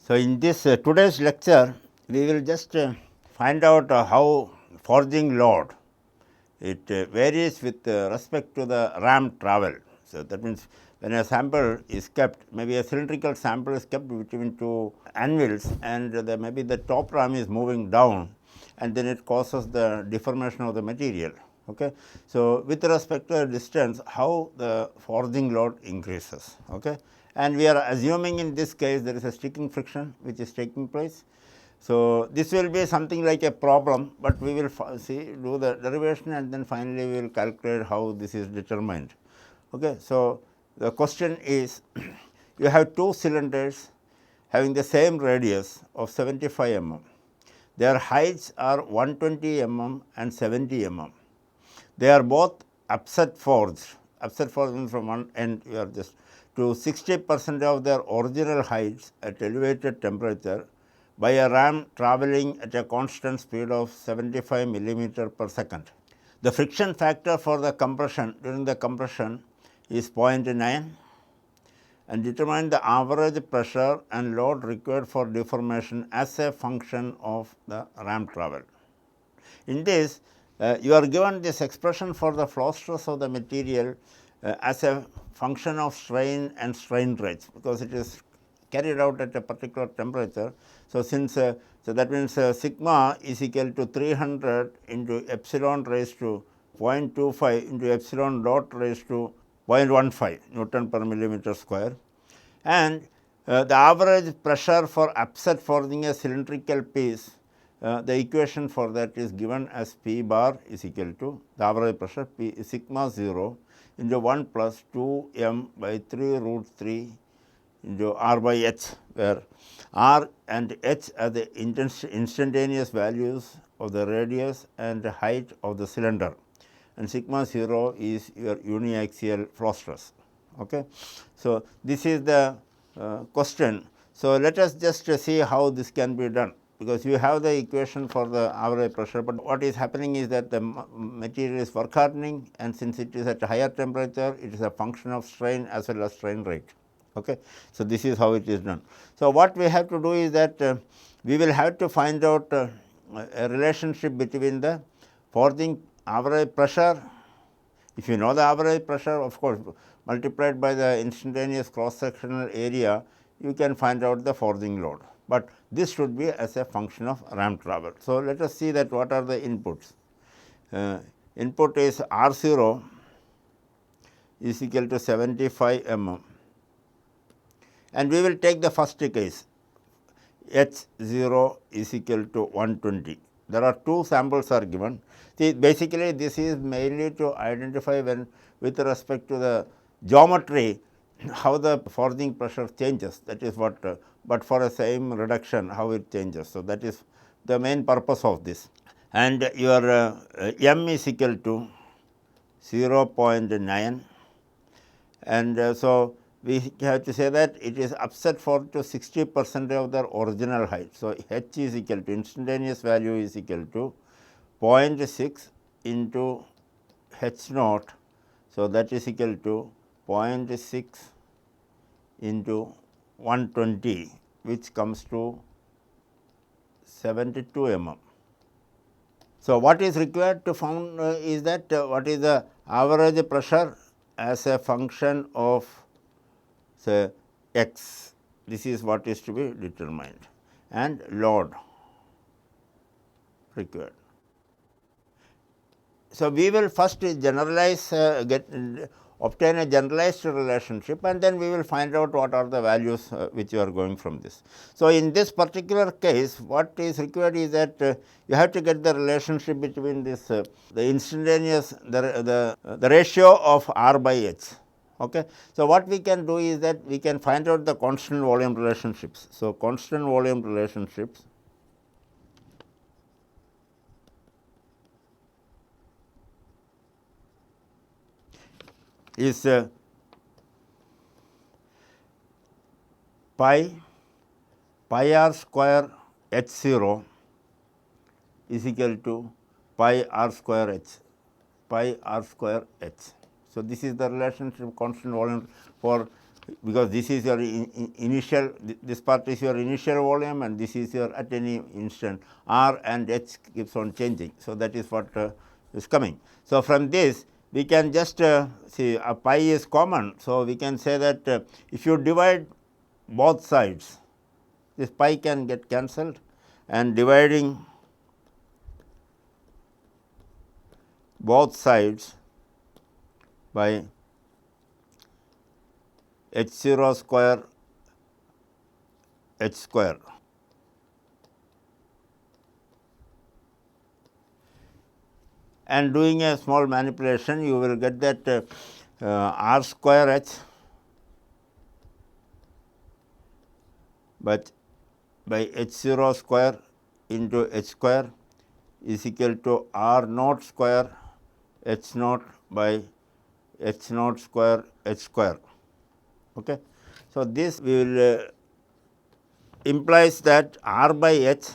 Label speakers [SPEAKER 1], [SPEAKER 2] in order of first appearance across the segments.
[SPEAKER 1] So, in this today's lecture, we will just find out how forging load it varies with respect to the ram travel. So, that means when a sample is kept, maybe a cylindrical sample is kept between two anvils and maybe the top ram is moving down and then it causes the deformation of the material. Okay. So, with respect to the distance, how the forging load increases. Okay. And we are assuming in this case there is a sticking friction which is taking place. So, this will be something like a problem, but we will do the derivation and then finally, we will calculate how this is determined. Okay. So, the question is you have two cylinders having the same radius of 75 mm. Their heights are 120 mm and 70 mm. They are both upset forged means from one end you are just to 60% of their original heights at elevated temperature by a ram travelling at a constant speed of 75 millimeter per second. The friction factor for the compression during the compression is 0.9 and determine the average pressure and load required for deformation as a function of the ram travel. In this, you are given this expression for the flow stress of the material as a function of strain and strain rates, because it is carried out at a particular temperature. So, since so that means sigma is equal to 300 into epsilon raised to 0.25 into epsilon dot raised to 0.15 Newton per millimeter square, and the average pressure for upset forging a cylindrical piece, the equation for that is given as P bar is equal to the average pressure P sigma 0 into 1 plus 2 m by 3 root 3 into r by h, where r and h are the instantaneous values of the radius and height of the cylinder, and sigma 0 is your uniaxial flow stress. Okay. So, this is the question. So, let us just see how this can be done, because you have the equation for the average pressure, but what is happening is that the material is work hardening, and since it is at a higher temperature, it is a function of strain as well as strain rate. Okay. So, this is how it is done. So, what we have to do is that we will have to find out a relationship between the forging average pressure. If you know the average pressure, of course, multiplied by the instantaneous cross sectional area, you can find out the forging load, but this should be as a function of ram travel. So, let us see that what are the inputs. Input is R 0 is equal to 75 mm, and we will take the first case H 0 is equal to 120. There are two samples are given. See, basically this is mainly to identify when with respect to the geometry how the forging pressure changes, that is what, but for a same reduction how it changes. So, that is the main purpose of this, and your m is equal to 0.9, and so we have to say that it is upset forged to 60% of their original height. So, h is equal to instantaneous value is equal to 0.6 into h naught. So, that is equal to 0.6 into 120, which comes to 72 mm. So, what is required to found is that what is the average pressure as a function of say x, this is what is to be determined, and load required. So, we will first generalize obtain a generalized relationship, and then we will find out what are the values which you are going from this. So, in this particular case, what is required is that you have to get the relationship between this the instantaneous the ratio of r by h. Okay. So, what we can do is that we can find out the constant volume relationships. So, constant volume relationships is pi r square h 0 is equal to pi r square h. So, this is the relationship constant volume for because this is your initial, this part is your initial volume and this is your at any instant r and h keeps on changing. So, that is what is coming. So, from this we can just see pi is common. So, we can say that if you divide both sides, this pi can get cancelled, and dividing both sides by h 0 square h square. And doing a small manipulation, you will get that r square h but by h 0 square into h square is equal to r naught square h naught by h naught square h square. Okay. So, this will implies that r by h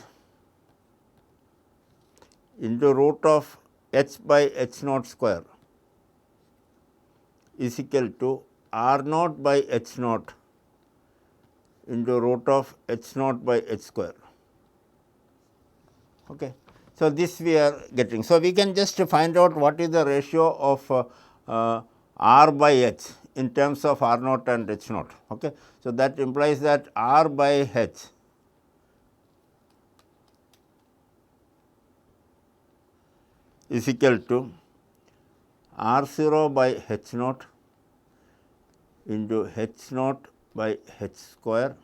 [SPEAKER 1] into root of h by h naught square is equal to r naught by h naught into root of h naught by h square. Okay. So, this we are getting. So, we can just find out what is the ratio of r by h in terms of r naught and h naught. Okay. So, that implies that r by h is equal to r 0 by h naught into h naught by h square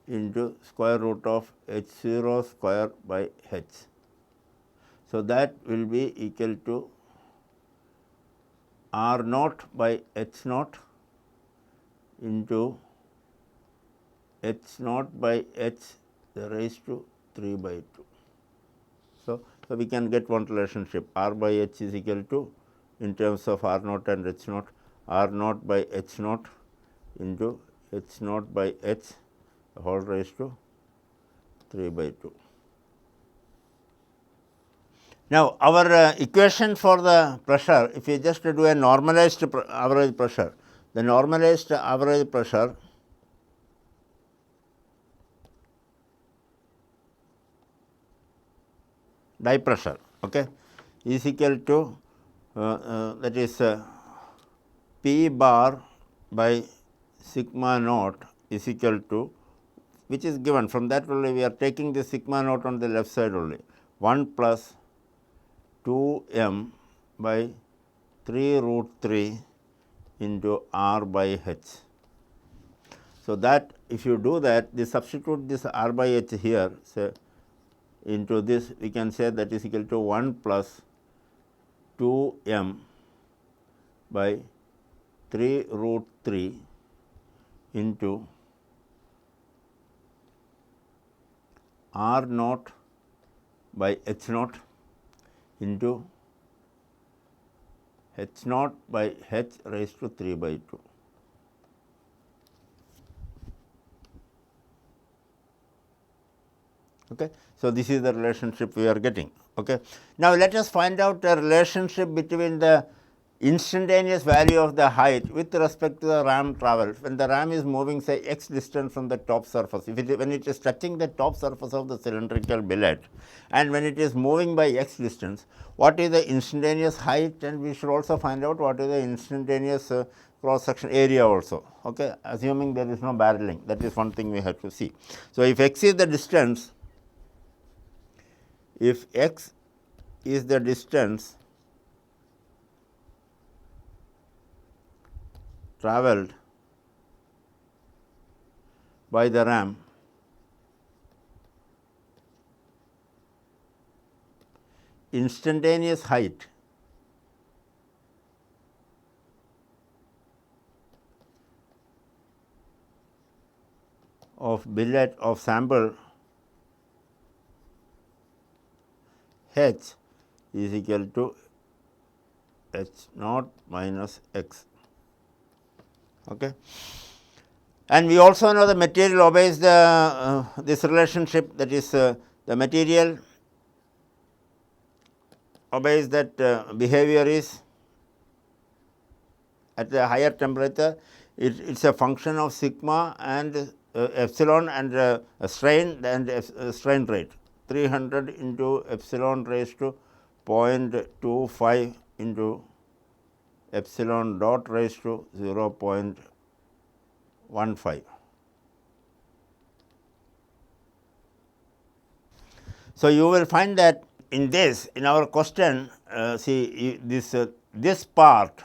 [SPEAKER 1] into square root of h 0 square by h. So, that will be equal to r naught by h naught into h naught by h raised to 3 by 2. So, we can get one relationship, r by h is equal to, in terms of r naught and h naught, r naught by h naught into h naught by h whole raised to 3 by 2. Now, our equation for the pressure, if you just do a normalized average pressure, the normalized average pressure die pressure, okay, is equal to that is P bar by sigma naught is equal to, which is given, from that only we are taking the sigma naught on the left side only, 1 plus 2 m by 3 root 3 into r by h. So, that if you do that, the substitute this r by h here, say into this, we can say that is equal to 1 plus 2 m by 3 root 3 into r naught by h naught into h naught by h raised to 3 by 2. Okay. So, this is the relationship we are getting. Okay. Now, let us find out the relationship between the instantaneous value of the height with respect to the ram travel. When the ram is moving, say, x distance from the top surface, when it is touching the top surface of the cylindrical billet, and when it is moving by x distance, what is the instantaneous height, and we should also find out what is the instantaneous cross section area also, okay, assuming there is no barreling. That is one thing we have to see. So, if x is the distance, if x is the distance travelled by the ram, instantaneous height of billet of sample h is equal to h naught minus x. Okay. And we also know the material obeys the this relationship, that is the material obeys that behavior is at a higher temperature, it's a function of sigma and epsilon and a strain and strain rate. 300 into epsilon raised to 0.25 into epsilon dot raised to 0.15. So, you will find that in our question, see this part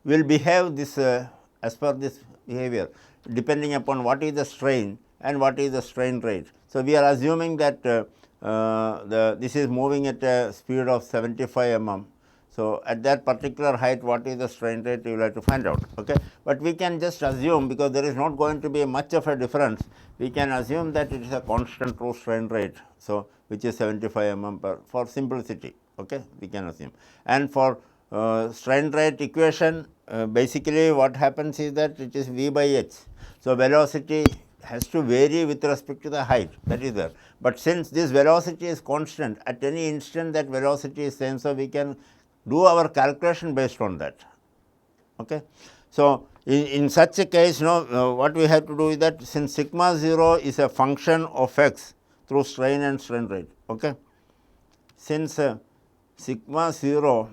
[SPEAKER 1] will behave this as per this behavior, depending upon what is the strain and what is the strain rate. So, we are assuming that this is moving at a speed of 75 mm. So, at that particular height, what is the strain rate, you will have to find out. Okay. But we can just assume, because there is not going to be much of a difference, we can assume that it is a constant true strain rate. So, which is 75 mm per, for simplicity. Okay. We can assume. And for strain rate equation, basically what happens is that it is V by h. So, velocity has to vary with respect to the height, that is there. But since this velocity is constant, at any instant that velocity is same, so we can do our calculation based on that. Okay. So, in such a case, what we have to do is that since sigma 0 is a function of x through strain and strain rate. Okay. Since sigma 0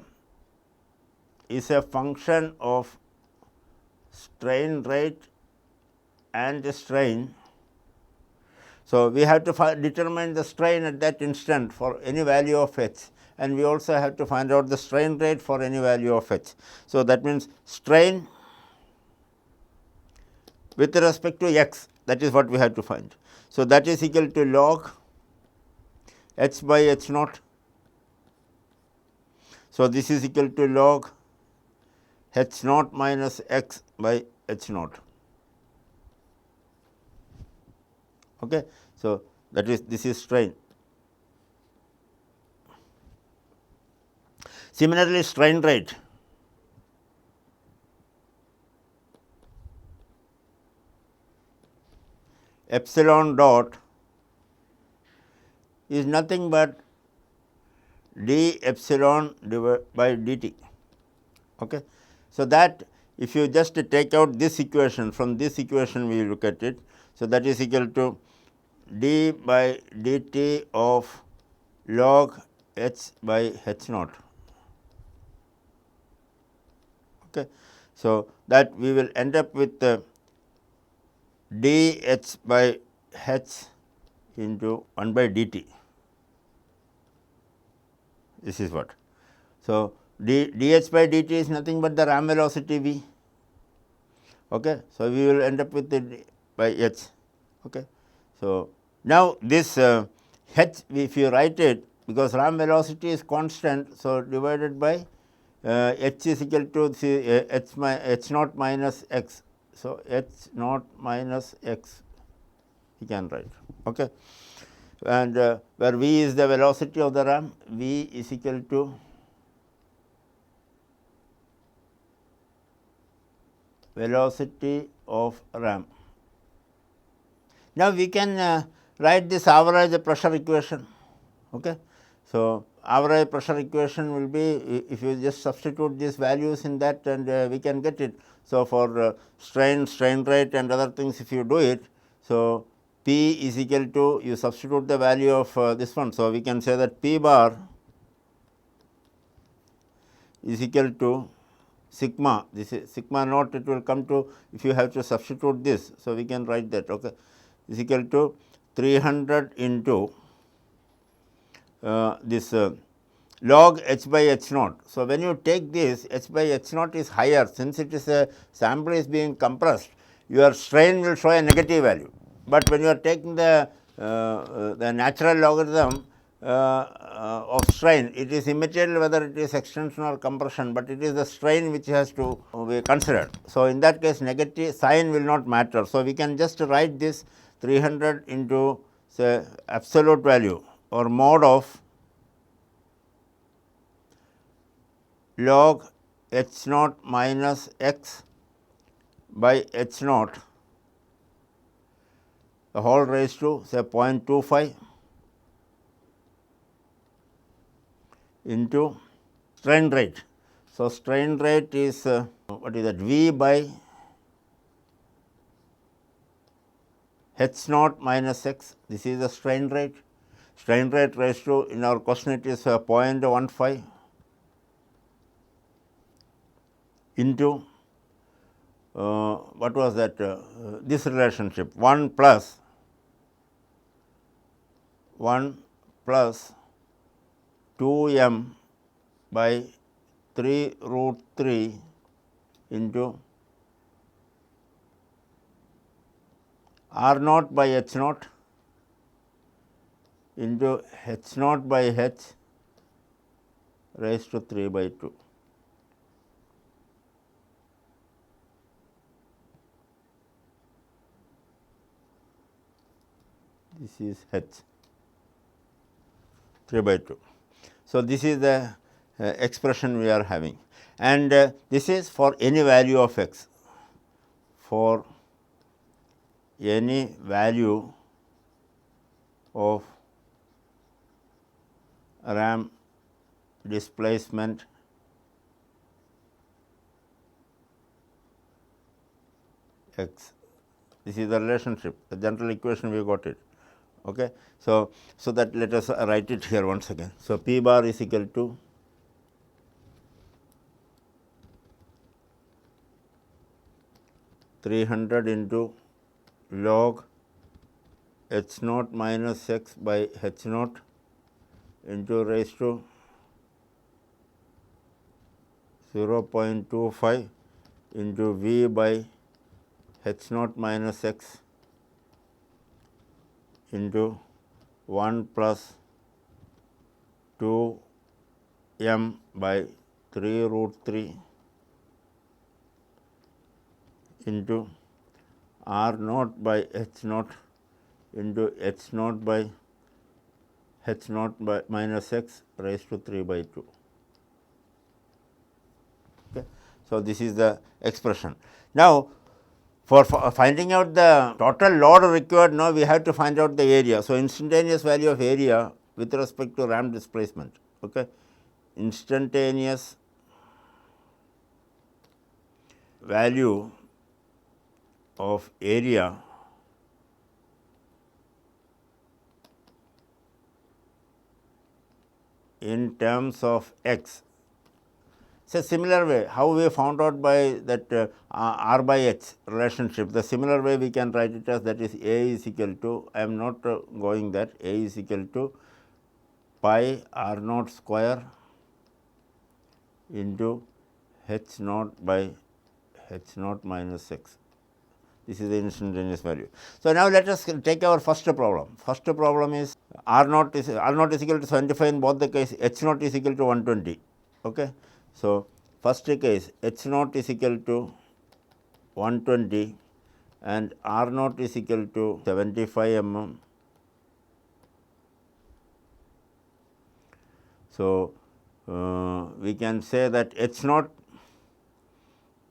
[SPEAKER 1] is a function of strain rate and strain. So, we have to determine the strain at that instant for any value of h, and we also have to find out the strain rate for any value of h. So, that means strain with respect to x, that is what we have to find. So, that is equal to log h by h naught. So, this is equal to log h naught minus x by h naught. Okay. So, that is, this is strain. Similarly, strain rate, epsilon dot is nothing but d epsilon divided by dt. Okay. So, that if you just take out this equation, from this equation we look at it. So, that is equal to d by dt of log h by h naught. Okay. So, that we will end up with d h by h into 1 by dt. This is what. So, dh by dt is nothing but the ram velocity v. Okay. So, we will end up with the d by h. Okay. So, now this h, if you write it, because ram velocity is constant. So, divided by h is equal to h naught minus x. So, h naught minus x we can write. Okay. And where v is the velocity of the ram, v is equal to velocity of ram. Now, we can write this average pressure equation. Okay. So, average pressure equation will be, if you just substitute these values in that, and we can get it. So, for strain rate and other things, if you do it, so P is equal to, you substitute the value of this one. So, we can say that P bar is equal to sigma, this is sigma naught, it will come to, if you have to substitute this. So, we can write that, okay, is equal to 300 into this log h by h naught. So, when you take this, h by h naught is higher, since it is a sample is being compressed, your strain will show a negative value. But when you are taking the natural logarithm of strain, it is immaterial whether it is extension or compression, but it is the strain which has to be considered. So, in that case negative sign will not matter. So, we can just write this 300 into say absolute value or mod of log h naught minus x by h naught, the whole raised to say 0.25 into strain rate. So, strain rate is what is that, V by H naught minus x. This is the strain rate. Strain rate raised to, in our question it is 0.15 into what was that, this relationship 1 plus 2 m by 3 root 3 into r naught by h naught into h naught by h raised to 3 by 2. This is h 3 by 2. So, this is the expression we are having, and this is for any value of x, for any value of RAM displacement x. This is the relationship, the general equation we got it. Okay. So, that let us write it here once again. So, P bar is equal to (300) into log h naught minus x by h naught into raised to 0.25 into V by h naught minus x into 1 plus 2 m by 3 root 3 into r naught by h naught into h naught by h naught by minus x raised to 3 by 2. Okay. So, this is the expression. Now, for finding out the total load required, now we have to find out the area. So, instantaneous value of area with respect to RAM displacement. Okay. Instantaneous value of area in terms of x. It's a similar way how we found out by that r by h relationship. The similar way we can write it as, that is, A is equal to, I am not going that, A is equal to pi r naught square into h naught by h naught minus x. This is the instantaneous value. So, now let us take our first problem. First problem is r naught is equal to 75 in both the case, h naught is equal to 120. Okay. So, first case h naught is equal to 120 and r naught is equal to 75 mm. So, we can say that h naught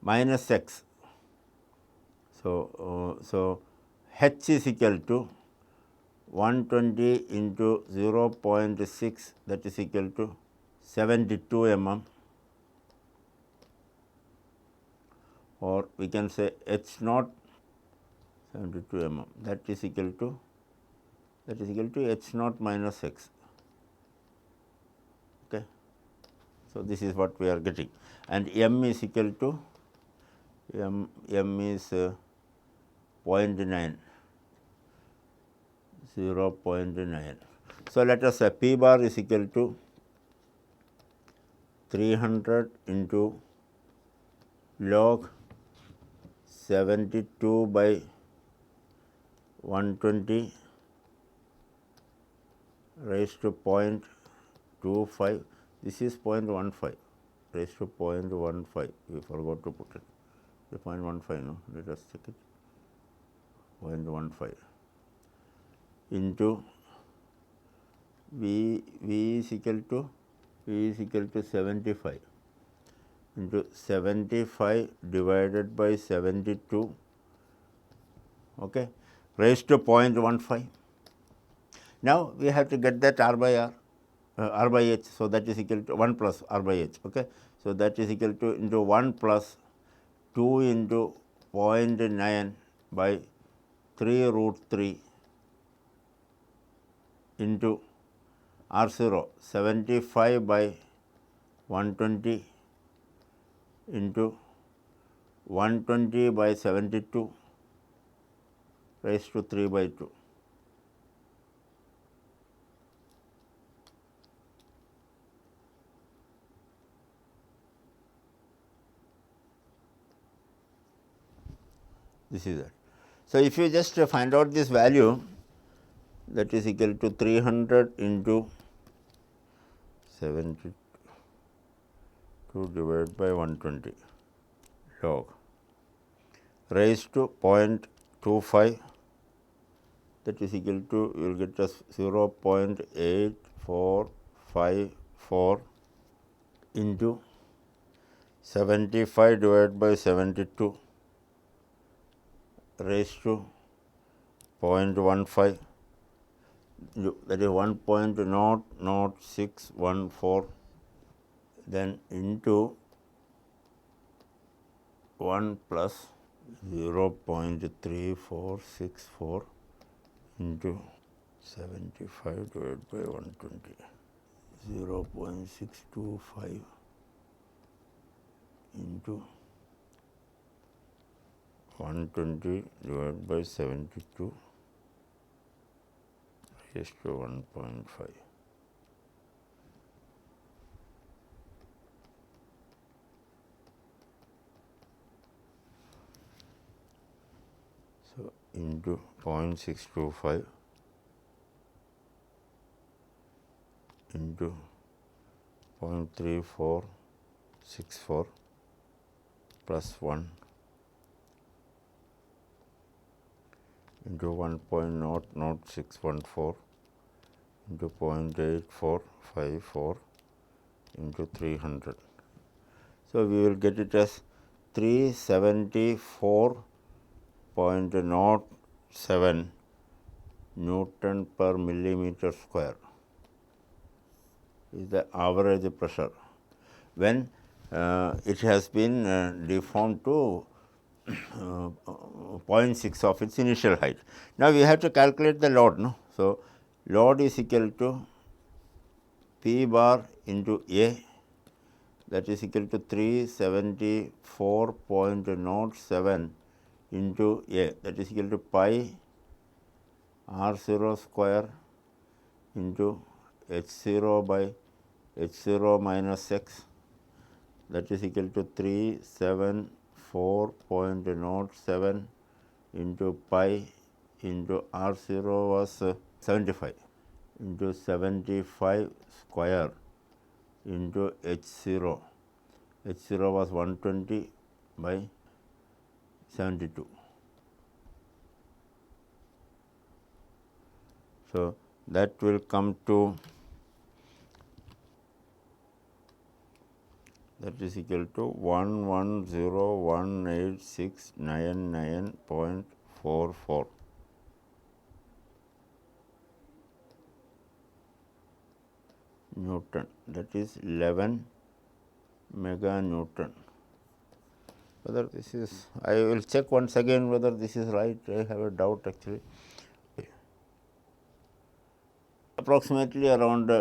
[SPEAKER 1] minus x. So, h is equal to 120 into 0.6, that is equal to 72 mm, or we can say h naught 72 mm, that is equal to h naught minus x. Okay. So, this is what we are getting, and m is equal to m is 0.9. So, let us say P bar is equal to 300 into log 72 by 120 raised to 0.25. This is 0.15 raised to 0.15. We forgot to put it. 0.15, no, let us check it. 0.15 into V is equal to 75 into 75 divided by 72, okay, raised to 0.15. Now, we have to get that r by h. So, that is equal to 1 plus r by h. Okay. So, that is equal to into 1 plus 2 into 0.9 by 3 root 3 into R0 75 by 120 into 120 by 72 raised to 3 by 2. This is that. So, if you just find out this value, that is equal to 300 into 72 divided by 120 log raised to 0.25, that is equal to, you will get us 0.8454 into 75 divided by 72 raised to 0.15, that is 1.00614, then into 1 plus 0.3464 into 75 divided by 120, 0.625 into 120 divided by 72 raised to 1.5. So, into 0.625 into 0.3464 plus 1 into 1.00614 into 0.8454 into 300. So, we will get it as 374.07 Newton per millimeter square is the average pressure when it has been deformed to 0.6 of its initial height. Now, we have to calculate the load. No? So, load is equal to P bar into A, that is equal to 374.07 into A, that is equal to pi R0 square into H0 by H0 minus x, that is equal to 374.07 into pi into R0 was 75 into 75 square into H0. H0 was 120 by 72. So, that will come to, that is equal to 110,18699.44 Newton, that is 11 mega Newton. Whether this is, I will check once again whether this is right, I have a doubt actually. Approximately around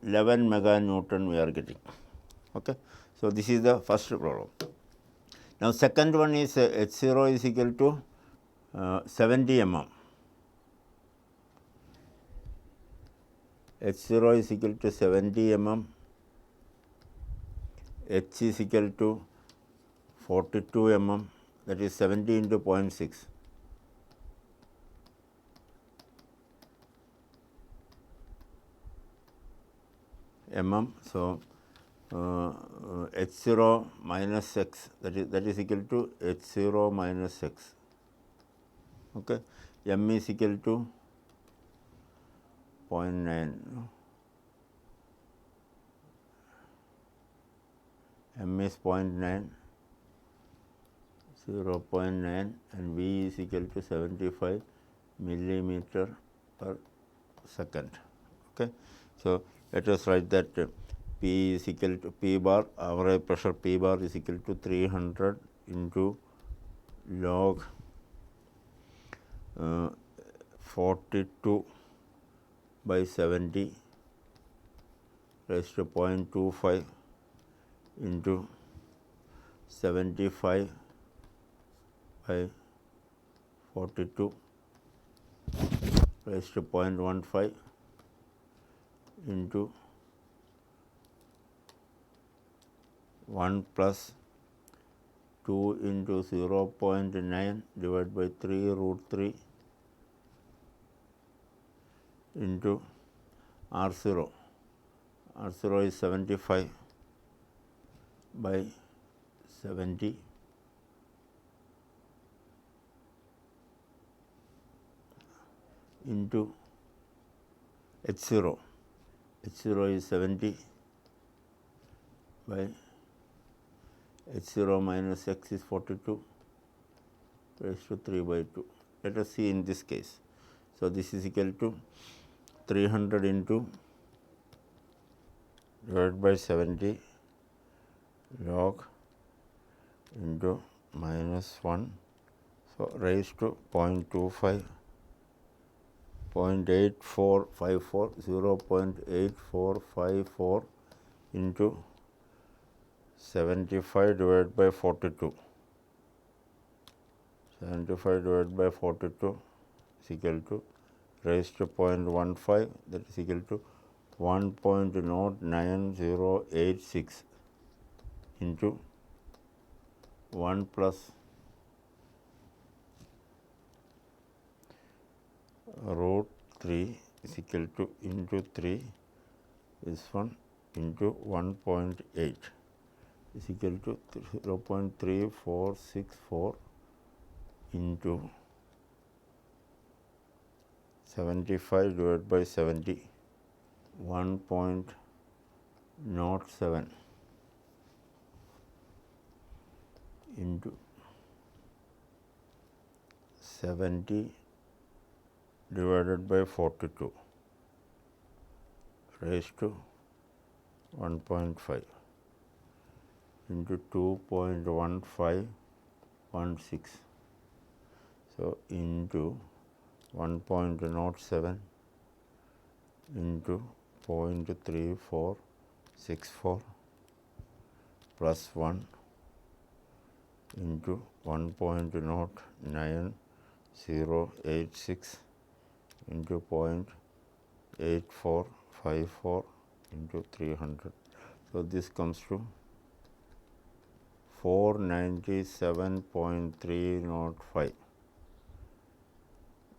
[SPEAKER 1] 11 mega Newton we are getting. Okay. So, this is the first problem. Now, second one is H0 is equal to 70 mm. H0 is equal to 70 mm, H is equal to 42 mm, that is 70 into 0.6. mm. So, H0 minus x, that is equal to H0 minus x. Okay. M is equal to 0.9. M is 0.9, 0.9 and V is equal to 75 millimeter per second. Okay. So, let us write that P is equal to P bar, average pressure P bar is equal to 300 into log 42 by 70 raised to 0.25 into 75 by 42 raised to 0.15 into 1 plus 2 into 0.9 divided by 3 root 3 into R0. R0 is 75 by 70 into H0. H0 is 70 by H0 minus x is 42 raised to 3 by 2. Let us see in this case. So, this is equal to 300 into divided by 70 log into minus 1. So, raised to 0.25, 0.8454, 0.8454 into 75 divided by 42. 75 divided by 42 is equal to raised to 0.15, that is equal to 1.09086 into 1 plus root 3 is equal to into 3, this one into 1.8 is equal to 0.3464 into 75 divided by 70, 1.07 into 70 divided by 42 raised to 1.5 into 2.1516. So, into 1.07 into 0.3464 plus 1 into 1.09086 into 0.8454 into 300. So, this comes to 497.305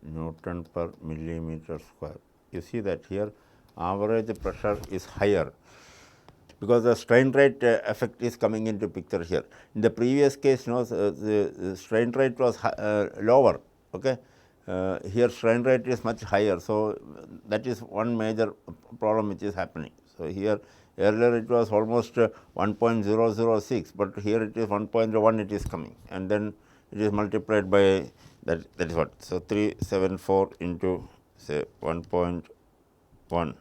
[SPEAKER 1] Newton per millimeter square. You see that here average pressure is higher because the strain rate effect is coming into picture here. In the previous case, the strain rate was lower. Okay. Here strain rate is much higher. So, that is one major problem which is happening. So, here earlier it was almost 1.006, but here it is 1.1 it is coming, and then it is multiplied by that is what. So, 374 into say 1.1.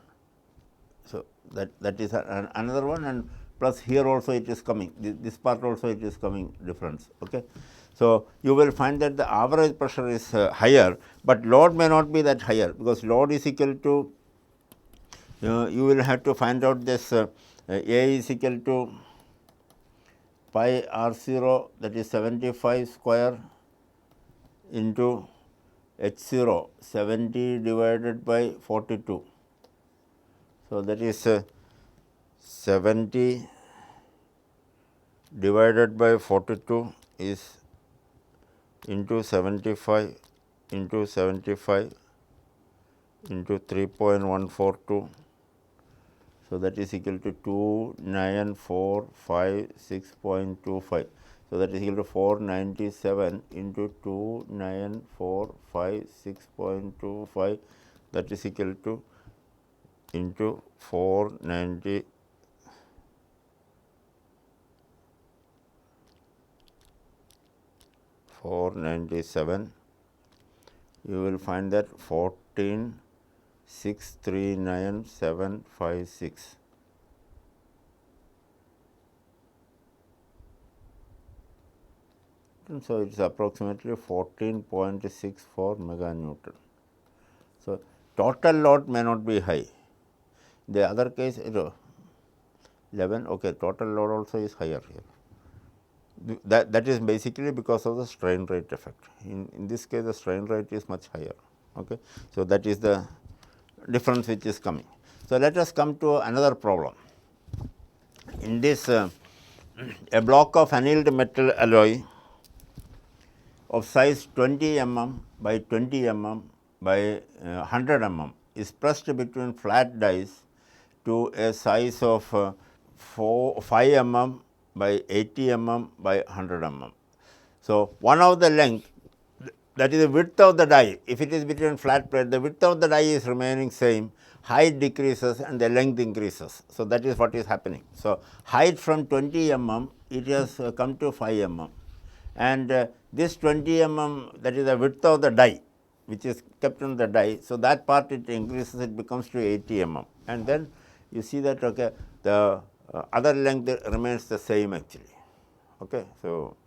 [SPEAKER 1] So, that is another one, and plus here also it is coming, this part also it is coming difference. Okay. So, you will find that the average pressure is higher, but load may not be that higher, because load is equal to you will have to find out this A is equal to pi R0, that is 75 square into H0 70 divided by 42. So, that is 70 divided by 42 is into 75 into 75 into 3.142. So, that is equal to 29456.25. So, that is equal to 497 into 29456.25, that is equal to into 497, you will find that 14,639,756. kilonewton. So, it is approximately 14.64 meganewton. So, total load may not be high. The other case 11, okay, total load also is higher here. That is basically because of the strain rate effect. In this case, the strain rate is much higher. Okay. So, that is the difference which is coming. So, let us come to another problem. In this a block of annealed metal alloy of size 20 mm by 20 mm by 100 mm is pressed between flat dies to a size of 5 mm by 80 mm by 100 mm. So, one of the length, that is the width of the die, if it is between flat plate, the width of the die is remaining same, height decreases and the length increases. So, that is what is happening. So, height from 20 mm it has come to 5 mm, and this 20 mm, that is the width of the die which is kept in the die. So, that part it increases, it becomes to 80 mm, and then you see that okay, the other length remains the same actually. Okay. So,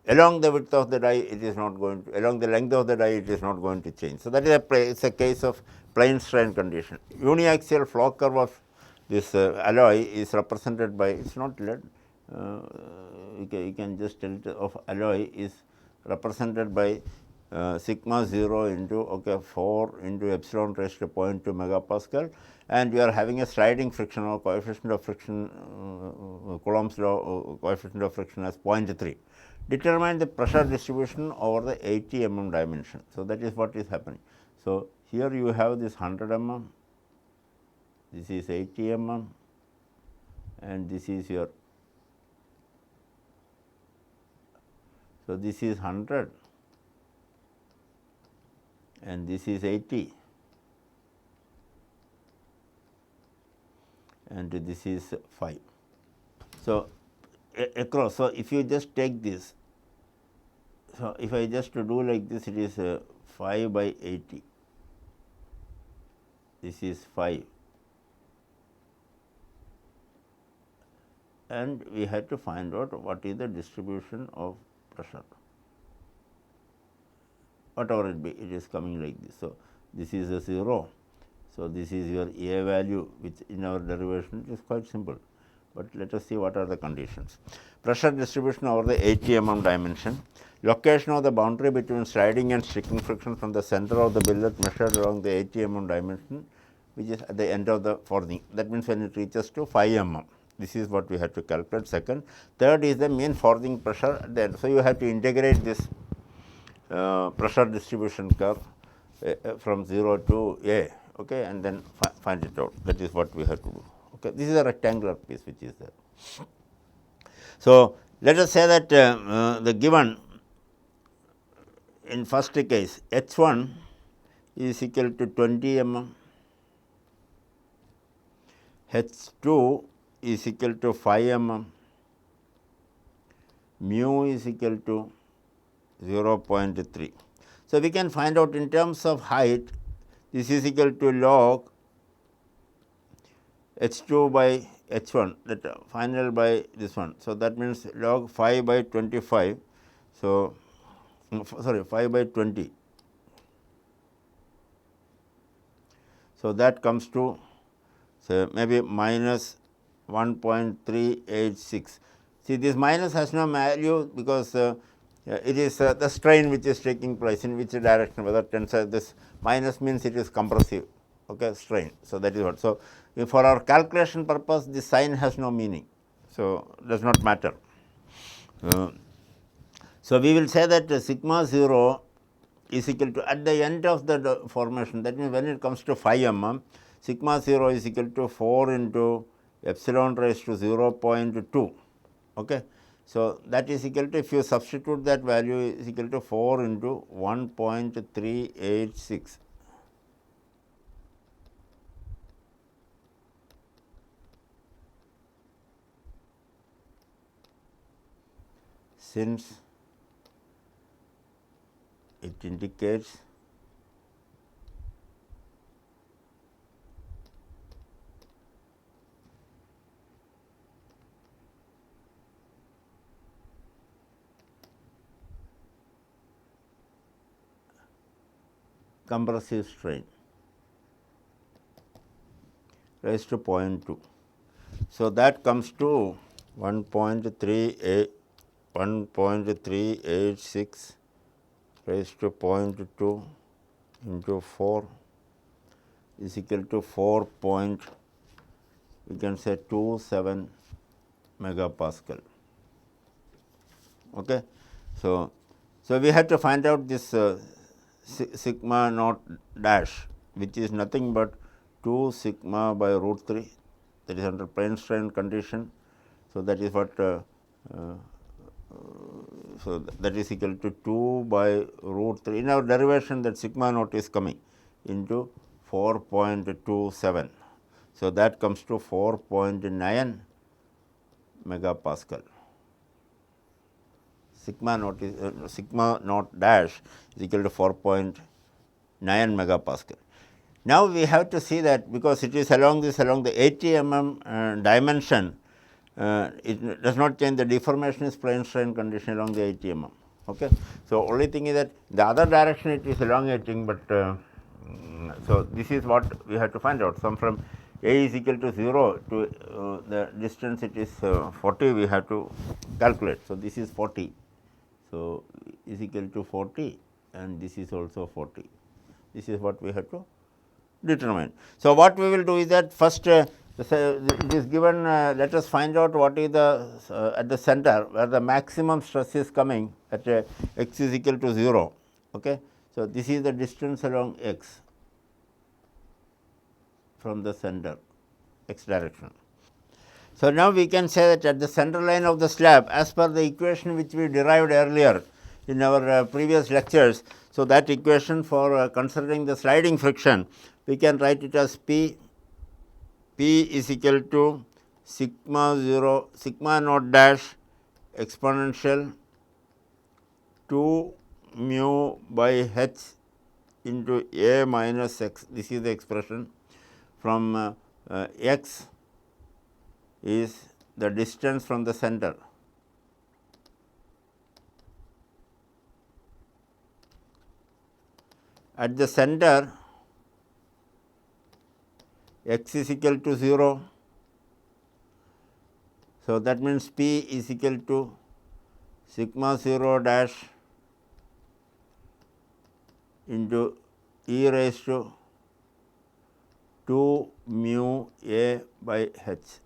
[SPEAKER 1] along the width of the die it is not going to, along the length of the die it is not going to change. So, that is it's a case of plane strain condition. Uniaxial flow curve of this alloy is represented by, it is not lead, you can just tell it of alloy is represented by sigma 0 into 4 into epsilon raised to 0.2 megapascal, and we are having a sliding friction or coefficient of friction, Coulomb's law coefficient of friction as 0.3. Determine the pressure distribution over the 80 mm dimension. So, that is what is happening. So, here you have this 100 mm, this is 80 mm, and this is your, so this is 100 and this is 80 and this is 5. So, across. So, if you just take this, so if I just do like this, it is 5 by 80, this is 5, and we had to find out what is the distribution of pressure, whatever it be, it is coming like this. So, this is a 0. So, this is your A value, which in our derivation is quite simple, but let us see what are the conditions. Pressure distribution over the 80 mm dimension, location of the boundary between sliding and sticking friction from the center of the billet measured along the 80 mm dimension, which is at the end of the forging. That means, when it reaches to 5 mm, this is what we have to calculate. Second, third is the mean forging pressure at the end. So, you have to integrate this pressure distribution curve from 0 to A, okay, and then find it out. That is what we have to do. Okay. This is a rectangular piece which is there. So, let us say that the given in first case H 1 is equal to 20 mm, H 2 is equal to 5 mm, mu is equal to 0.3. So, we can find out in terms of height, this is equal to log H 2 by H 1, that final by this one. So, that means log 5 by 25. So, sorry, 5 by 20. So, that comes to say maybe minus 1.386. See, this minus has no value because it is the strain which is taking place in which direction, whether tensile, this minus means it is compressive, okay, strain. So, that is what. So, for our calculation purpose, this sign has no meaning. So, does not matter. So, we will say that sigma 0 is equal to, at the end of the formation, that means when it comes to 5 mm, sigma 0 is equal to 4 into epsilon raised to 0.2. Okay. So, that is equal to, if you substitute that value, is equal to 4 into 1.386. Since it indicates compressive strain raised to 0.2. So, that comes to 1.386 raised to 0.2 into 4 is equal to 4 point, we can say 27 megapascal. Okay. So, we have to find out this sigma naught dash, which is nothing but 2 sigma by root 3, that is under plane strain condition. So, that is what so that is equal to 2 by root 3. In our derivation, that sigma naught is coming into 4.27. So, that comes to 4.9 megapascal. Sigma naught is sigma naught dash is equal to 4.9 megapascal. Now, we have to see that because it is along the 80 mm dimension, it does not change, the deformation is plane strain condition along the 80 mm. Okay. So, only thing is that the other direction it is elongating, but so this is what we have to find out. Some from A is equal to 0 to the distance it is 40, we have to calculate. So, this is 40. So, is equal to 40 and this is also 40. This is what we have to determine. So, what we will do is that first it is given, let us find out what is the at the center where the maximum stress is coming at x is equal to 0. Okay. So, this is the distance along x from the center, x direction. So, now we can say that at the center line of the slab, as per the equation which we derived earlier in our previous lectures. So, that equation for considering the sliding friction, we can write it as P is equal to sigma naught dash exponential 2 mu by h into A minus x. This is the expression from x is the distance from the center. At the center, x is equal to 0. So, that means P is equal to sigma 0 dash into e raised to 2 mu A by h.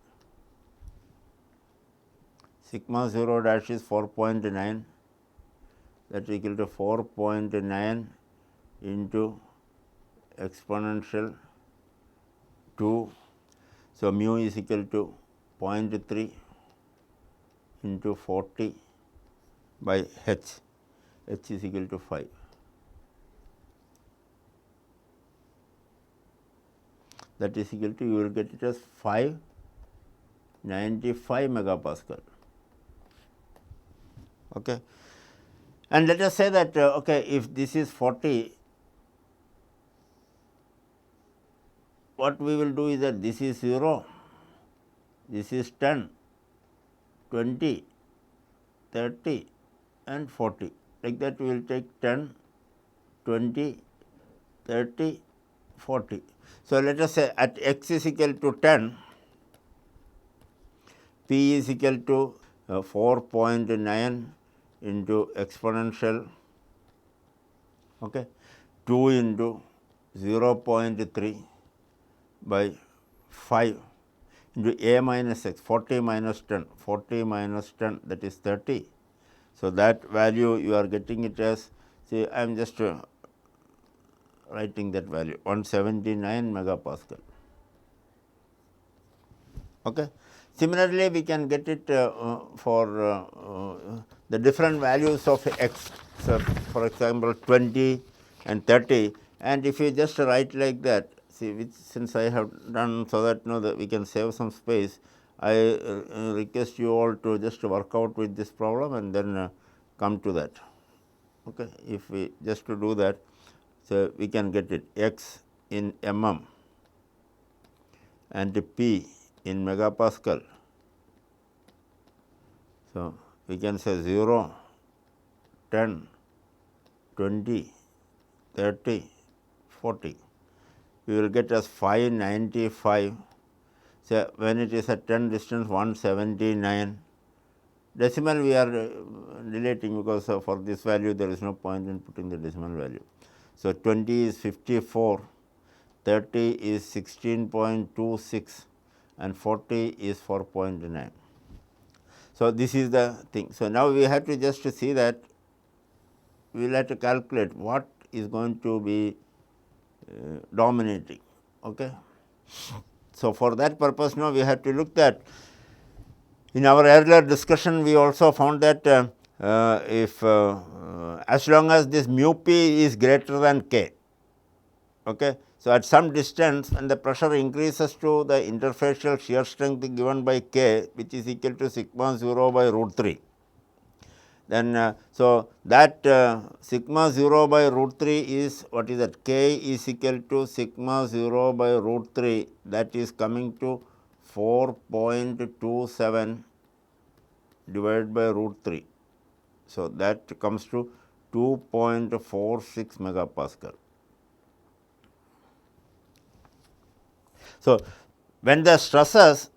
[SPEAKER 1] Sigma 0 dash is 4.9, that is equal to 4.9 into exponential 2. So, mu is equal to 0.3 into 40 by h is equal to 5. That is equal to, you will get it as 595 megapascal. Okay. And let us say that okay, if this is 40, what we will do is that this is 0, this is 10, 20, 30 and 40. Like that we will take 10, 20, 30, 40. So, let us say at x is equal to 10, P is equal to 4.9 into exponential 2 into 0.3 by 5 into A minus x, 40 minus 10, 40 minus 10, that is 30. So, that value you are getting it as, say I am just writing that value, 179 megapascal. Okay. Similarly, we can get it for the different values of x, so for example 20 and 30, and if you just write like that, see, which since I have done so that that we can save some space, I request you all to just work out with this problem and then come to that. Okay. If we just to do that, so we can get it x in mm and P in megapascal. So, we can say 0, 10, 20, 30, 40. We will get as 595. So, when it is at 10 distance 179. Decimal we are deleting, because for this value there is no point in putting the decimal value. So, 20 is 54, 30 is 16.26 and 40 is 4.9. So, this is the thing. So, now we have to just see that we will have to calculate what is going to be dominating. Okay. So, for that purpose now we have to look at, in our earlier discussion we also found that if as long as this mu p is greater than k. Okay. So, at some distance, when the pressure increases to the interfacial shear strength given by k, which is equal to sigma 0 by root 3, then so that sigma 0 by root 3 is what is that, k is equal to sigma 0 by root 3, that is coming to 4.27 divided by root 3. So, that comes to 2.46 megapascal. So, when the stresses,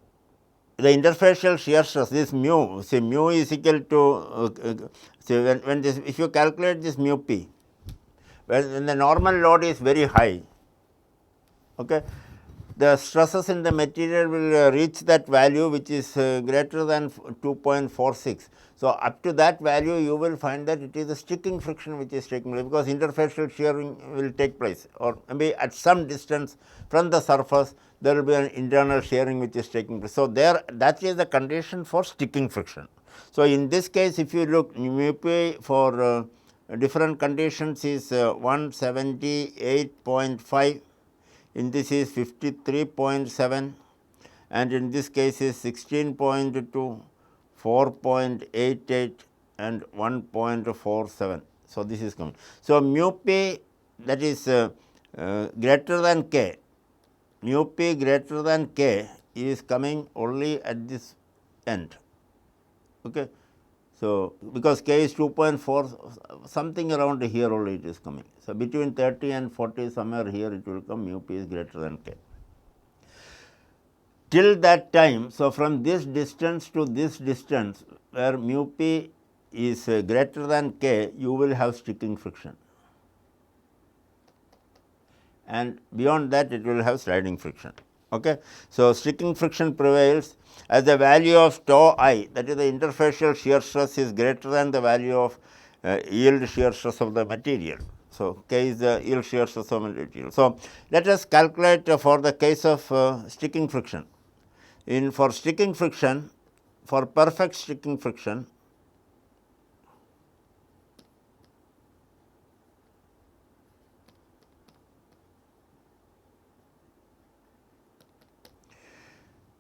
[SPEAKER 1] the interfacial shear stress, this mu, say mu is equal to say when this, if you calculate this mu p, when the normal load is very high, okay, the stresses in the material will reach that value which is greater than 2.46. So, up to that value you will find that it is the sticking friction which is taking place, because interfacial shearing will take place, or maybe at some distance from the surface there will be an internal shearing which is taking place. So, there that is the condition for sticking friction. So, in this case if you look, mu p for different conditions is 178.5, in this is 53.7, and in this case is 16.2, 4.88 and 1.47. So, this is coming. So, mu p, that is greater than k, mu p greater than k is coming only at this end. Okay. So, because k is 2.4, something around here only it is coming. So, between 30 and 40, somewhere here it will come, mu p is greater than k. Till that time, so from this distance to this distance, where mu p is greater than k, you will have sticking friction, and beyond that it will have sliding friction. Okay. So, sticking friction prevails as the value of tau I, that is the interfacial shear stress, is greater than the value of yield shear stress of the material. So, k is the yield shear stress of the material. So, let us calculate for the case of sticking friction. For sticking friction, for perfect sticking friction,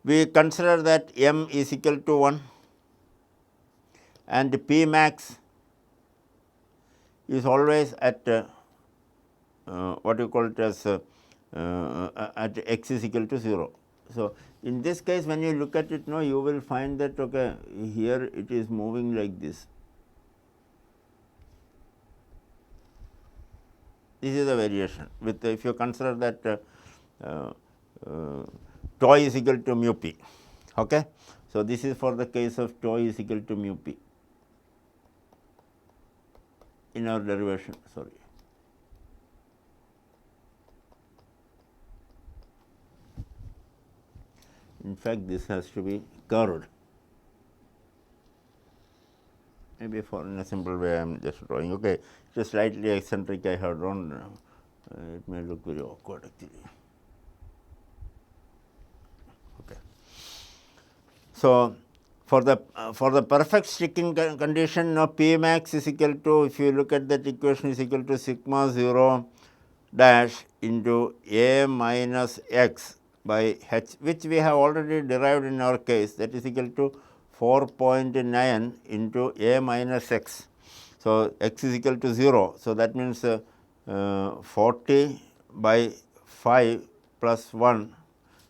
[SPEAKER 1] we consider that m is equal to 1 and p max is always at what you call it as at x is equal to 0. So, in this case when you look at it now, you will find that okay, here it is moving like this. This is the variation with if you consider that tau is equal to mu p. Okay. So, this is for the case of tau is equal to mu p in our derivation, sorry. In fact, this has to be curved. Maybe for in a simple way I am just drawing. Okay, it is slightly eccentric I have drawn. It may look very awkward actually. Okay. So, for the perfect sticking condition, now P max is equal to, if you look at that equation, is equal to sigma 0 dash into A minus x by h, which we have already derived in our case, that is equal to 4.9 into A minus x. So, x is equal to 0. So, that means 40 by 5 plus 1.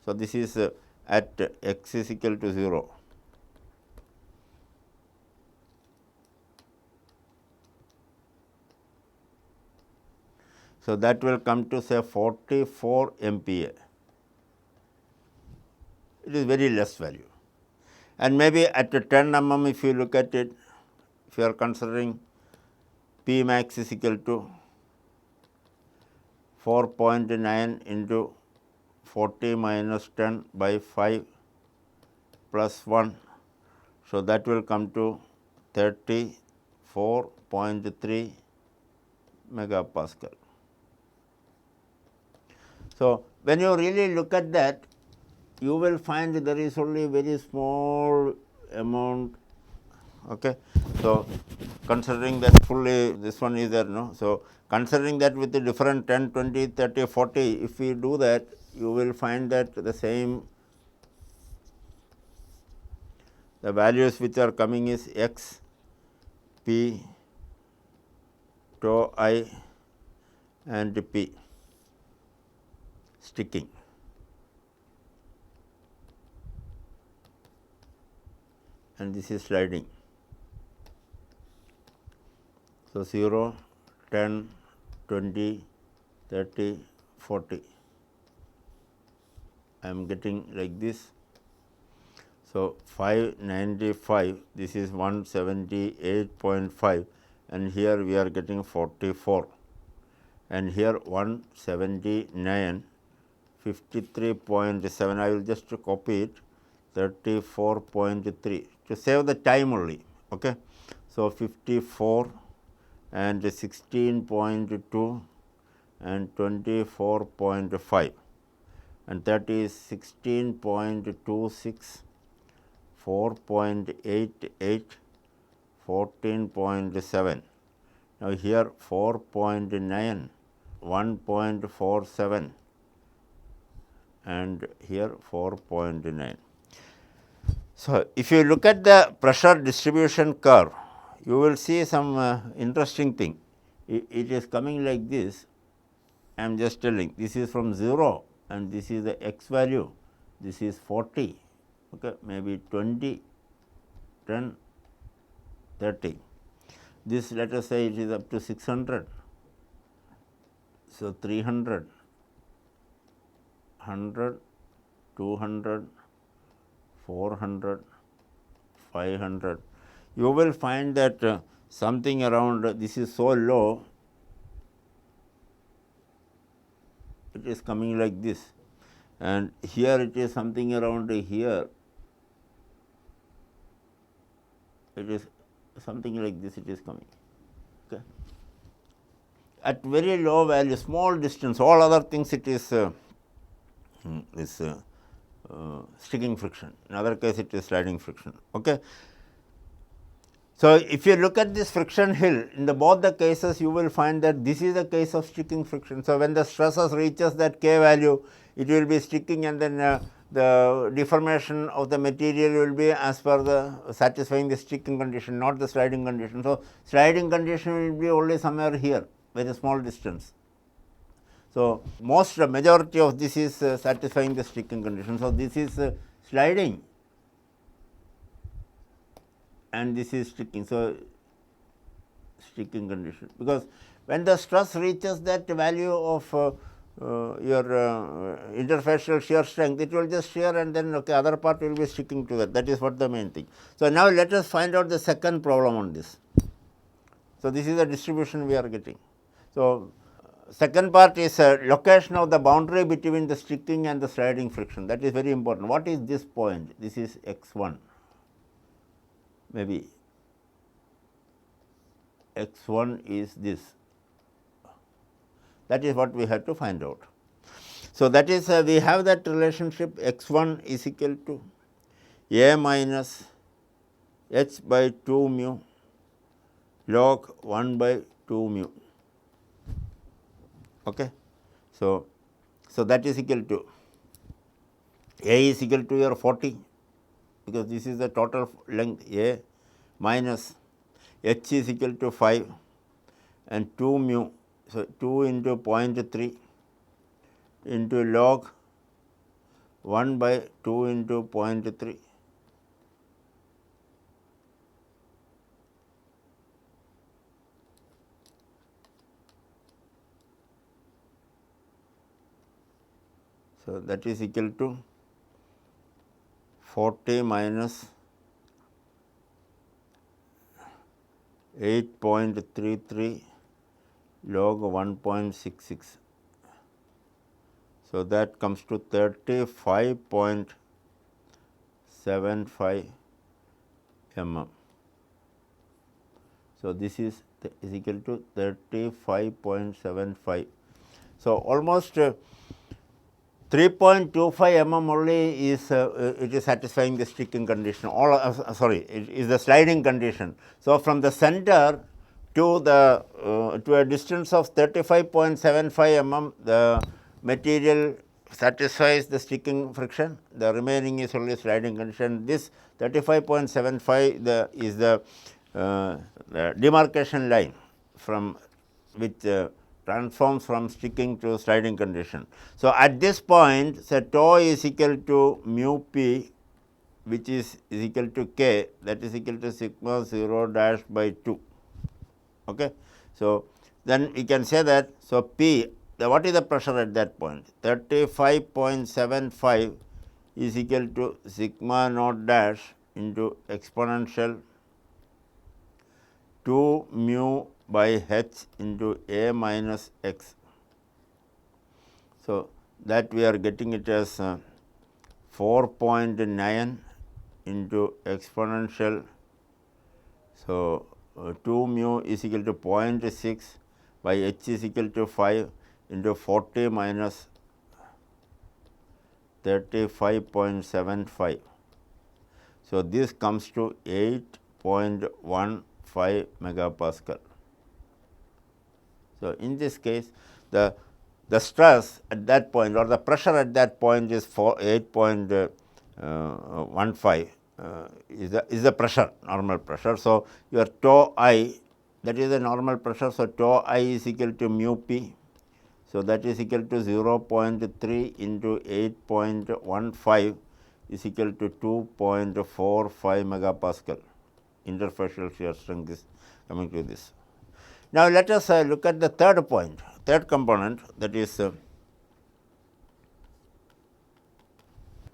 [SPEAKER 1] So, this is at x is equal to 0. So, that will come to say 44 MPa. It is very less value, and maybe at 10 mm if you look at it, if you are considering P max is equal to 4.9 into 40 minus 10 by 5 plus 1. So, that will come to 34.3 megapascal. So, when you really look at that, you will find there is only very small amount. Okay. So, considering that fully this one is there, no. So, considering that with the different 10, 20, 30, 40, if we do that, you will find that the same, the values which are coming is x, p, tau I and p sticking. And this is sliding. So, 0, 10, 20, 30, 40. I am getting like this. So, 595, this is 178.5, and here we are getting 44, and here 179, 53.7. I will just copy it, 34.3 to save the time only. Okay. So, 54 and 16.2 and 24.5, and that is 16.26, 4.88, 14.7. Now, here 4.9, 1.47, and here 4.9. So, if you look at the pressure distribution curve, you will see some interesting thing. It is coming like this. I am just telling, this is from 0 and this is the x value, this is 40, okay, maybe 20, 10, 30. This, let us say it is up to 600. So, 300, 100, 200, 400, 500. You will find that something around this is so low, it is coming like this, and here it is something around here, it is something like this, it is coming. Okay. At very low value, small distance, all other things it is sticking friction. In other case, it is sliding friction. Okay. So, if you look at this friction hill, in both the cases, you will find that this is a case of sticking friction. So, when the stresses reaches that K value, it will be sticking, and then the deformation of the material will be as per the satisfying the sticking condition, not the sliding condition. So, sliding condition will be only somewhere here, very small distance. So, majority of this is satisfying the sticking condition. So, this is sliding and this is sticking. So, sticking condition, because when the stress reaches that value of your interfacial shear strength, it will just shear, and then okay, other part will be sticking to that. That is what the main thing. So, now let us find out the second problem on this. So, this is the distribution we are getting. So, second part is location of the boundary between the sticking and the sliding friction. That is very important. What is this point? This is x1. Maybe x1 is this. That is what we have to find out. So, that is we have that relationship x1 is equal to a minus h by 2 mu log 1 by 2 mu. Okay. So, that is equal to a is equal to your 40, because this is the total length a, minus h is equal to 5 and 2 mu. So, 2 into 0.3 into log 1 by 2 into 0.3. So, that is equal to 40 minus 8.33 log 1.66. So, that comes to 35.75 mm. So, this is equal to 35.75. So, almost 3.25 mm only is it is satisfying the sticking condition, it is the sliding condition. So, from the center to the to a distance of 35.75 mm, the material satisfies the sticking friction, the remaining is only sliding condition. This 35.75 is the demarcation line from which transforms from sticking to sliding condition. So, at this point, so tau is equal to mu p, which is equal to k, that is equal to sigma 0 dash by 2. Okay. So, then we can say that, so p, what is the pressure at that point? 35.75 is equal to sigma naught dash into exponential 2 mu by h into a minus x. So, that we are getting it as 4.9 into exponential. So, 2 mu is equal to 0.6 by h is equal to 5 into 40 minus 35.75. So, this comes to 8.15 megapascal. So, in this case, the stress at that point or the pressure at that point is 8.15 is the pressure, normal pressure. So, your tau I, that is the normal pressure. So, tau I is equal to mu p. So, that is equal to 0.3 into 8.15 is equal to 2.45 megapascal. Interfacial shear strength is coming to this. Now, let us look at the third point, third component, that is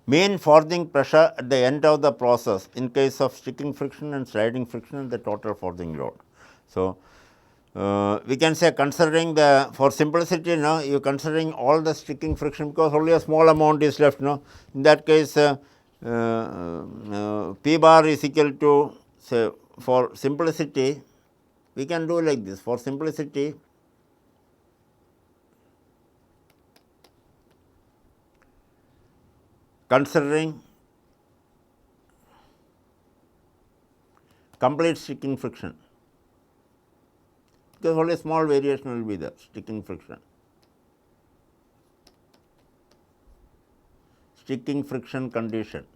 [SPEAKER 1] mean forging pressure at the end of the process in case of sticking friction and sliding friction and the total forging load. So, we can say, considering the, for simplicity, no, you considering all the sticking friction, because only a small amount is left, no. In that case, P bar is equal to, say, for simplicity, we can do like this. For simplicity, considering complete sticking friction, because only a small variation will be there, sticking friction. Sticking friction condition.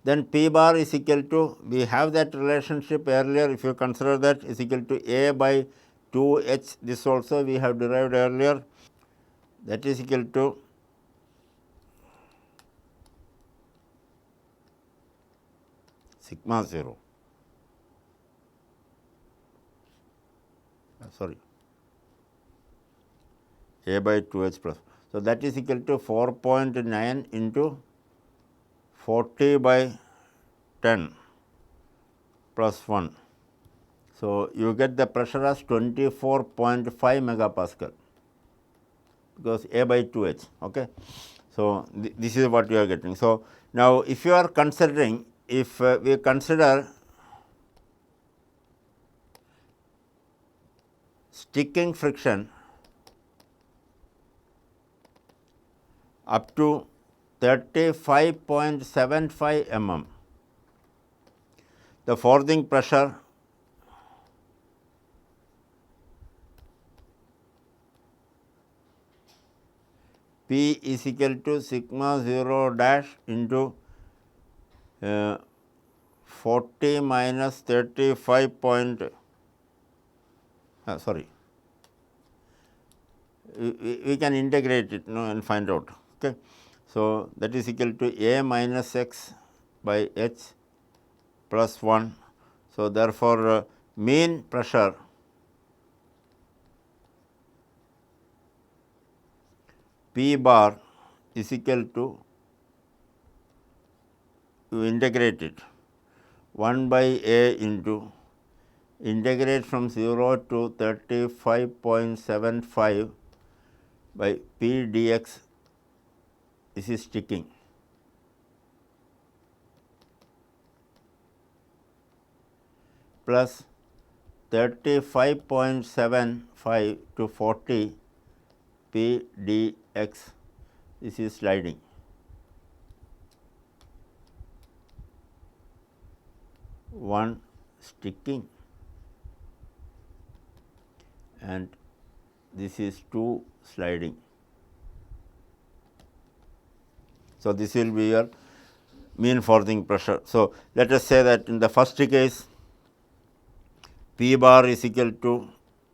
[SPEAKER 1] Then P bar is equal to, we have that relationship earlier, if you consider that, is equal to A by 2h, this also we have derived earlier, that is equal to sigma 0. Sorry, A by 2h plus. So, that is equal to 4.9 into 40 by 10 plus 1. So, you get the pressure as 24.5 megapascal, because A by 2h. Okay. So, this is what you are getting. So, now if you are considering, if we consider sticking friction up to 35.75 mm, the forging pressure P is equal to sigma 0 dash into 40 minus 35 sorry, we can integrate it, no, and find out. Okay. So, that is equal to A minus x by h plus 1. So, therefore, mean pressure P bar is equal to, you integrate it 1 by A into integrate from 0 to 35.75 by P dx, this is sticking, plus 35.75 to 40 P dx, this is sliding. One sticking and this is 2 sliding. So, this will be your mean forcing pressure. So, let us say that in the first case P bar is equal to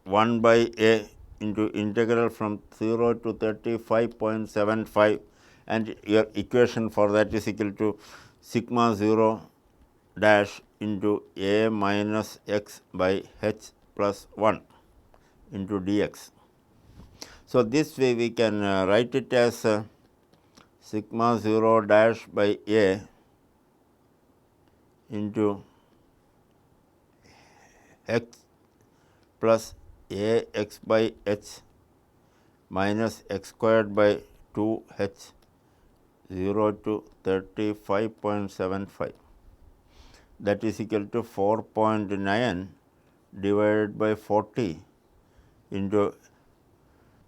[SPEAKER 1] 1 by A into integral from 0 to 35.75, and your equation for that is equal to sigma 0 dash into A minus x by h plus 1 into dx. So, this way we can write it as sigma 0 dash by A into x plus A x by h minus x squared by 2 h 0 to 35.75, that is equal to 4.9 divided by 40 into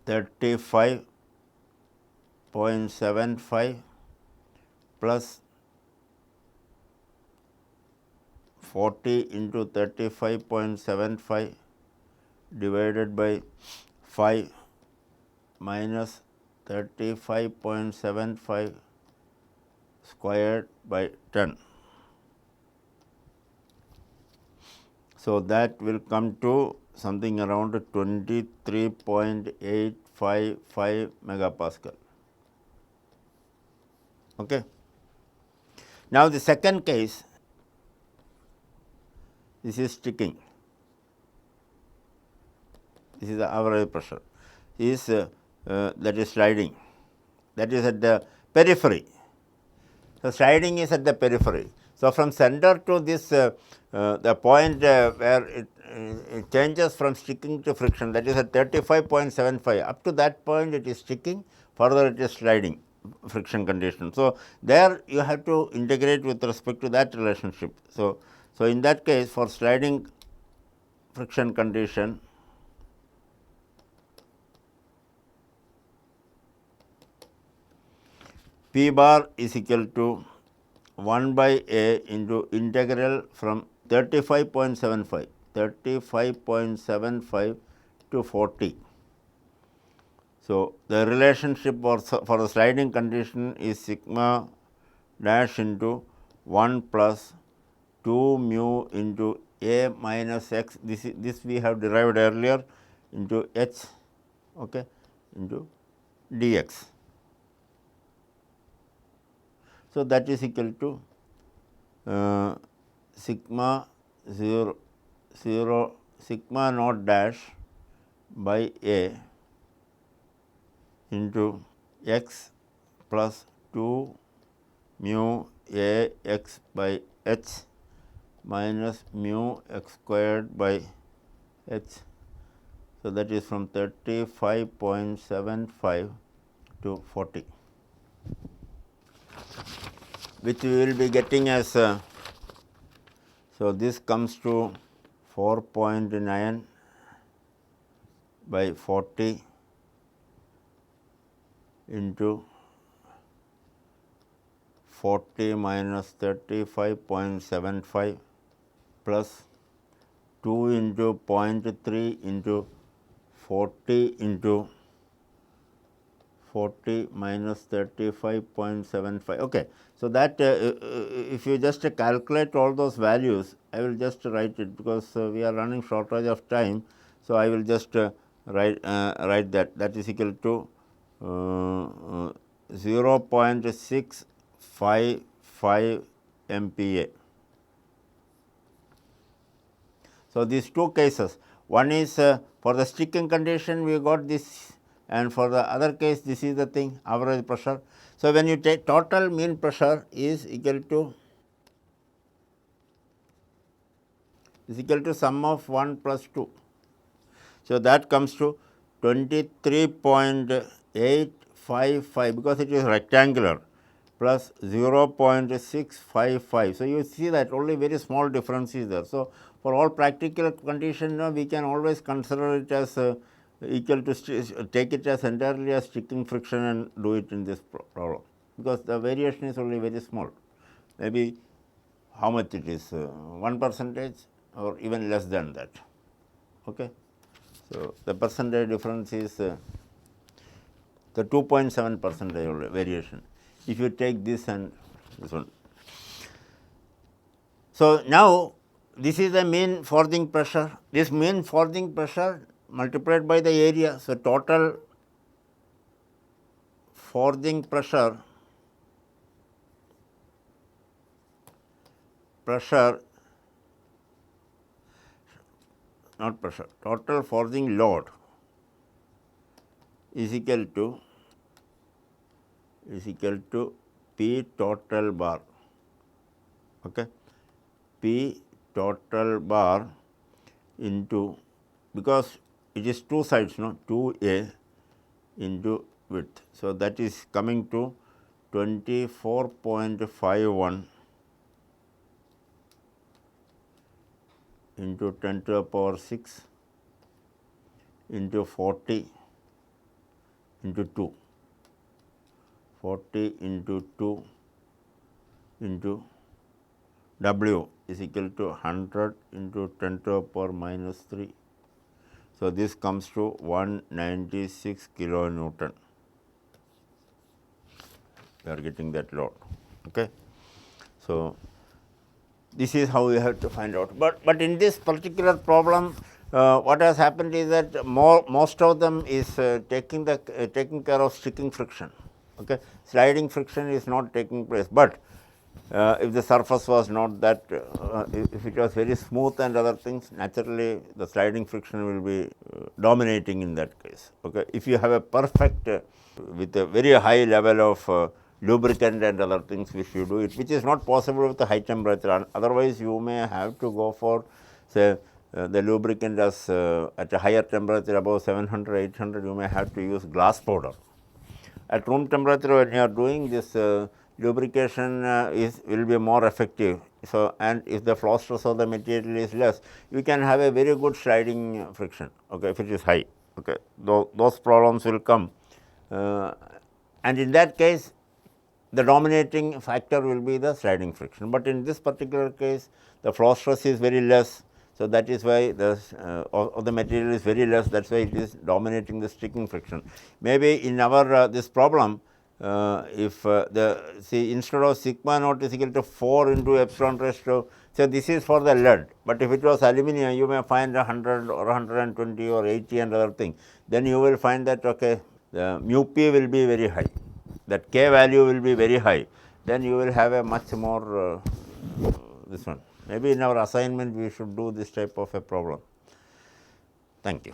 [SPEAKER 1] 35.75 plus 40 into 35.75 divided by 5 minus 35.75 squared by 10. So, that will come to something around 23.855 megapascal. Okay. Now, the second case, this is sticking, this is the average pressure, is that is sliding, that is at the periphery. So, sliding is at the periphery. So, from center to this the point where it changes from sticking to friction, that is at 35.75, up to that point it is sticking, further it is sliding friction condition. So, there you have to integrate with respect to that relationship. So, in that case for sliding friction condition, P bar is equal to 1 by A into integral from 35.75 to 40. So, the relationship for the sliding condition is sigma dash into 1 plus 2 mu into A minus x, this we have derived earlier, into h, okay, into dx. So, that is equal to sigma 0 sigma naught dash by A into x plus 2 mu A x by h minus mu x squared by h. So, that is from 35.75 to 40, which we will be getting as so this comes to 4.9 by 40 into 40 minus 35.75 plus 2 into 0.3 into 40 into 40 minus 35.75. Okay. So, that if you just calculate all those values, I will just write it, because we are running shortage of time. So, I will just write that is equal to 0.655 MPa. So, these two cases, one is for the sticking condition we got this, and for the other case this is the thing, average pressure. So, when you take total mean pressure is equal to sum of 1 plus 2. So, that comes to 23.855 because it is rectangular plus 0.655. So, you see that only very small difference is there. So, for all practical conditions we can always consider it as equal to take it as entirely as sticking friction and do it in this problem, because the variation is only very small, maybe how much it is 1% or even less than that. Okay. So, the percentage difference is the 2.7% variation if you take this and this one. So, now this is the mean forging pressure, this mean forging pressure multiplied by the area. So, total forging pressure total forging load is equal to P total bar, okay, P total bar into, because it is two sides, no, 2A into width. So, that is coming to 24.51 into 10 to the power 6 into 40 into 2, 40 into 2 into W is equal to 100 into 10 to the power minus 3. So, this comes to 196 kilonewton. We are getting that load. Okay. So, this is how we have to find out. But in this particular problem, what has happened is that most of them is taking care of sticking friction. Okay. Sliding friction is not taking place, but if the surface was not that, if it was very smooth and other things, naturally the sliding friction will be dominating in that case. Okay. If you have a perfect with a very high level of lubricant and other things which you do it, which is not possible with the high temperature, otherwise you may have to go for say the lubricant as at a higher temperature above 700, 800, you may have to use glass powder. At room temperature, when you are doing this lubrication will be more effective. So, and if the flow stress of the material is less, you can have a very good sliding friction, okay, if it is high. Okay. Those problems will come, and in that case the dominating factor will be the sliding friction, but in this particular case the flow stress is very less. So, that is why the of the material is very less, that is why it is dominating the sticking friction. Maybe in our this problem, if instead of sigma naught is equal to 4 into epsilon raised to, so this is for the lead, but if it was aluminum you may find 100 or 120 or 80 and other thing, then you will find that okay, the mu p will be very high, that k value will be very high, then you will have a much more this one. Maybe in our assignment we should do this type of a problem. Thank you.